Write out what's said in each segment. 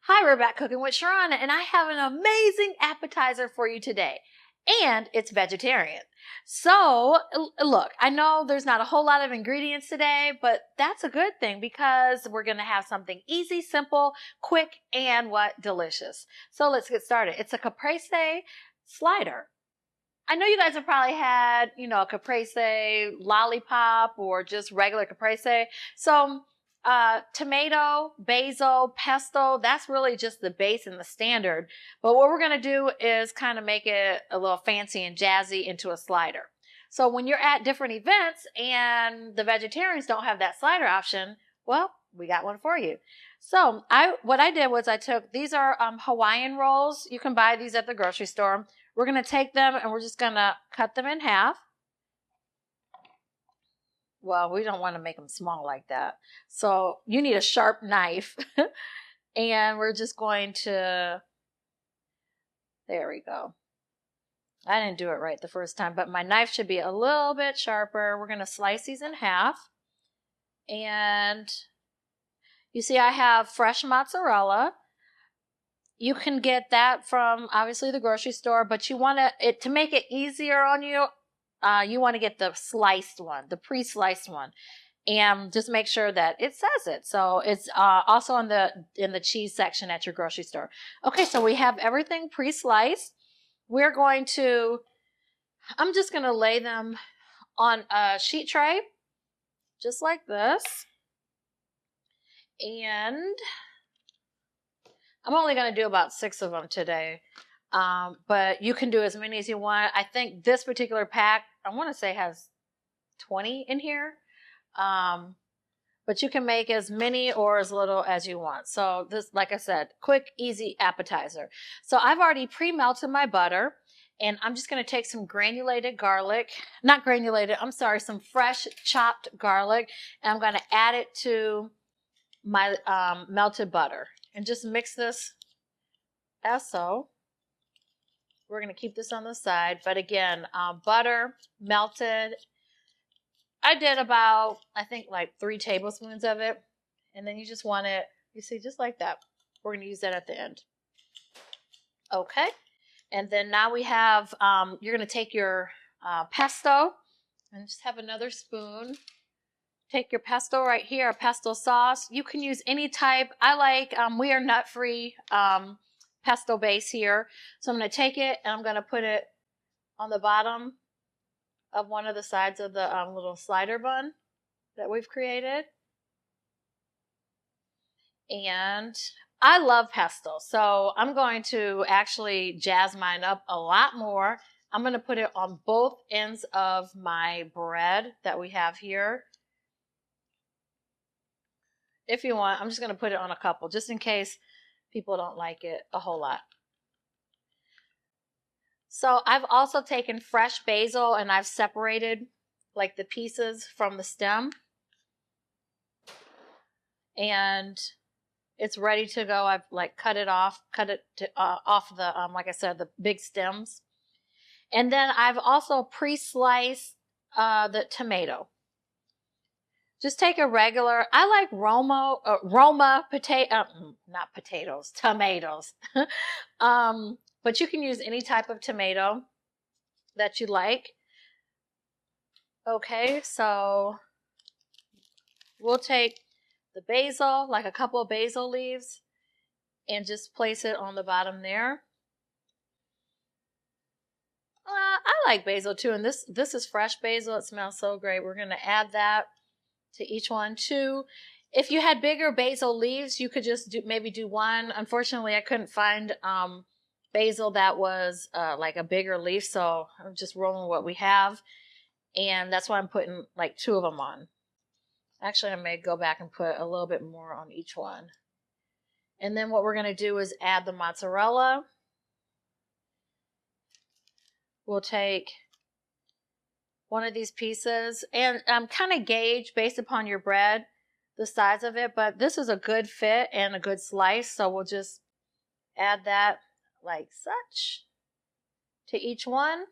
Hi, we're back cooking with Sharana, and I have an amazing appetizer for you today. And it's vegetarian. So, look, I know there's not a whole lot of ingredients today, but that's a good thing because we're going to have something easy, simple, quick, and delicious. So let's get started. It's a caprese slider. I know you guys have probably had, a caprese lollipop or just regular caprese. So, tomato, basil, pesto, that's really just the base and the standard. But what we're going to do is kind of make it a little fancy and jazzy into a slider. So when you're at different events and the vegetarians don't have that slider option, well, we got one for you. So what I did was I took, these are Hawaiian rolls. You can buy these at the grocery store. We're going to take them and we're just going to cut them in half. Well, we don't want to make them small like that. So you need a sharp knife. And we're just going to, there we go. I didn't do it right the first time, but my knife should be a little bit sharper. We're going to slice these in half. And you see I have fresh mozzarella. You can get that from obviously the grocery store, but you want to make it easier on you. You want to get the sliced one, the pre-sliced one, and just make sure that it says it. So it's also in the cheese section at your grocery store. Okay, so we have everything pre-sliced. I'm just going to lay them on a sheet tray, just like this, and I'm only going to do about 6 of them today, but you can do as many as you want. I think this particular pack, I want to say has 20 in here, but you can make as many or as little as you want. So this, like I said, quick, easy appetizer. So I've already pre-melted my butter, and I'm just going to take some granulated garlic, not granulated, I'm sorry, some fresh chopped garlic, and I'm going to add it to my melted butter. And just mix this as so. We're going to keep this on the side. But again, butter melted. I did about, I think like 3 tablespoons of it. And then you just want it, you see, just like that. We're going to use that at the end. Okay. And then now we have, you're going to take your pesto and just have another spoon. Take your pesto right here, a pesto sauce. You can use any type. I like, we are nut-free pesto base here. So I'm going to take it and I'm going to put it on the bottom of one of the sides of the little slider bun that we've created. And I love pesto. So I'm going to actually jazz mine up a lot more. I'm going to put it on both ends of my bread that we have here. If you want, I'm just going to put it on a couple, just in case people don't like it a whole lot. So I've also taken fresh basil and I've separated like the pieces from the stem. And it's ready to go. I've like cut it off off the, like I said, the big stems. And then I've also pre-sliced the tomato. Just take a regular, I like Roma potato, not potatoes, tomatoes. But you can use any type of tomato that you like. Okay, so we'll take the basil, like a couple of basil leaves, and just place it on the bottom there. I like basil too, and this is fresh basil. It smells so great. We're going to add that to each one too. If you had bigger basil leaves, you could just maybe do one. Unfortunately, I couldn't find basil that was like a bigger leaf, so I'm just rolling what we have, and that's why I'm putting like 2 of them on. Actually, I may go back and put a little bit more on each one. And then what we're going to do is add the mozzarella. We'll take one of these pieces and kind of gauge based upon your bread the size of it, but this is a good fit and a good slice, so we'll just add that like such to each one.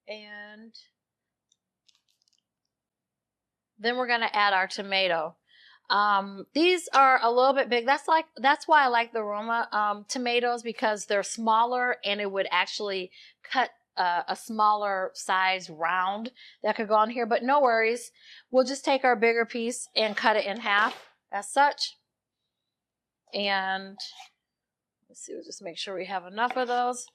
And then we're going to add our tomato. These are a little bit big. That's why I like the Roma tomatoes, because they're smaller and it would actually cut a smaller size round that could go on here. But no worries. We'll just take our bigger piece and cut it in half as such. And let's see, we'll just make sure we have enough of those.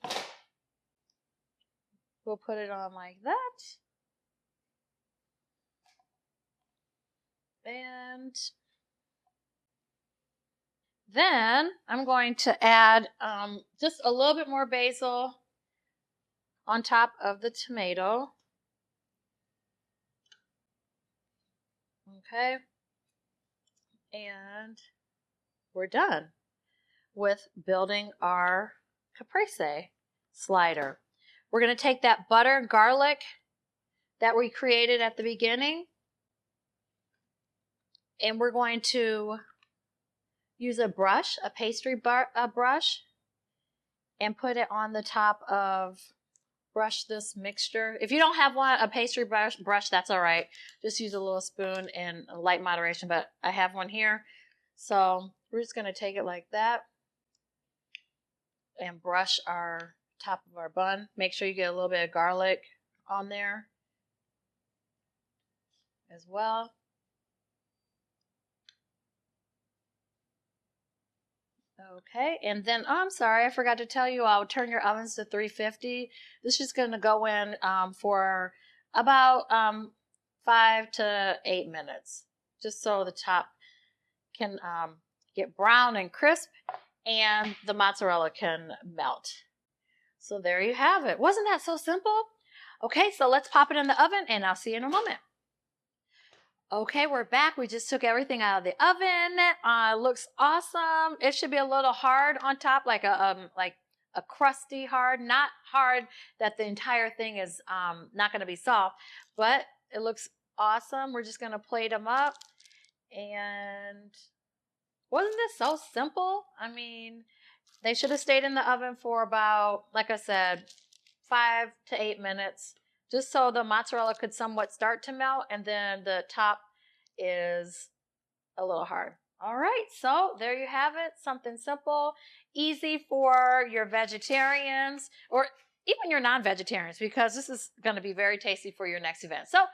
We'll put it on like that. And then I'm going to add just a little bit more basil on top of the tomato. Okay. And we're done with building our caprese slider. We're going to take that butter and garlic that we created at the beginning, and we're going to use a brush, a pastry brush, and put it on the top of, brush this mixture. If you don't have a pastry brush, that's all right. Just use a little spoon in light moderation, but I have one here. So we're just going to take it like that and brush our top of our bun. Make sure you get a little bit of garlic on there as well. Okay, and then, oh, I'm sorry, I forgot to tell you, I'll turn your ovens to 350. This is going to go in for about 5 to 8 minutes, just so the top can get brown and crisp and the mozzarella can melt. So there you have it. Wasn't that so simple? Okay, so let's pop it in the oven and I'll see you in a moment. Okay, we're back. We just took everything out of the oven. Looks awesome. It should be a little hard on top, like a crusty hard, not hard that the entire thing is not going to be soft, but it looks awesome. We're just going to plate them up. And wasn't this so simple? I mean, they should have stayed in the oven for about, like I said, 5 to 8 minutes. Just so the mozzarella could somewhat start to melt, and then the top is a little hard. All right, so there you have it. Something simple, easy for your vegetarians or even your non-vegetarians, because this is going to be very tasty for your next event. So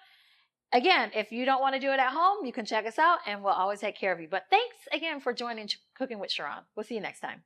again, if you don't want to do it at home, you can check us out and we'll always take care of you. But thanks again for joining Cooking with Sharon. We'll see you next time.